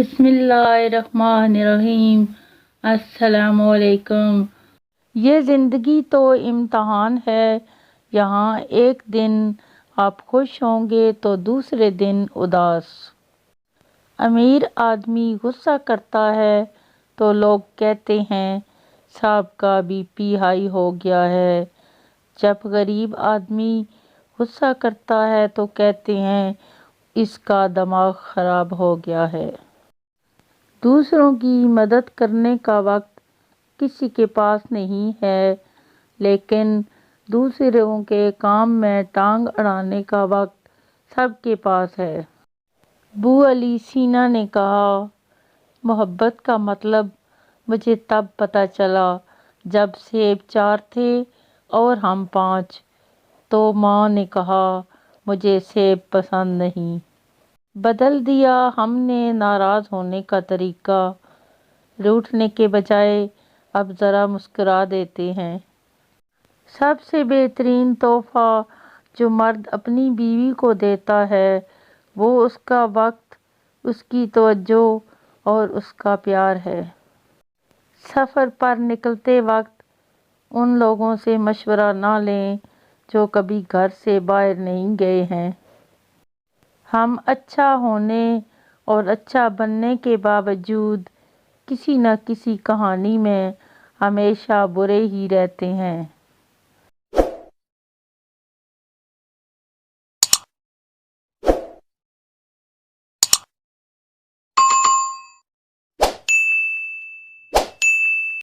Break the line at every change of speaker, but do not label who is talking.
بسم اللہ الرحمن الرحیم۔ السلام علیکم۔ یہ زندگی تو امتحان ہے، یہاں ایک دن آپ خوش ہوں گے تو دوسرے دن اداس۔ امیر آدمی غصہ کرتا ہے تو لوگ کہتے ہیں صاحب کا بی پی ہائی ہو گیا ہے، جب غریب آدمی غصہ کرتا ہے تو کہتے ہیں اس کا دماغ خراب ہو گیا ہے۔ دوسروں کی مدد کرنے کا وقت کسی کے پاس نہیں ہے، لیکن دوسروں کے کام میں ٹانگ اڑانے کا وقت سب کے پاس ہے۔ ابو علی سینا نے کہا، محبت کا مطلب مجھے تب پتہ چلا جب سیب 4 تھے اور ہم 5، تو ماں نے کہا مجھے سیب پسند نہیں۔ بدل دیا ہم نے ناراض ہونے کا طریقہ، روٹھنے کے بجائے اب ذرا مسکرا دیتے ہیں۔ سب سے بہترین تحفہ جو مرد اپنی بیوی کو دیتا ہے وہ اس کا وقت، اس کی توجہ اور اس کا پیار ہے۔ سفر پر نکلتے وقت ان لوگوں سے مشورہ نہ لیں جو کبھی گھر سے باہر نہیں گئے ہیں۔ ہم اچھا ہونے اور اچھا بننے کے باوجود کسی نہ کسی کہانی میں ہمیشہ برے ہی رہتے ہیں۔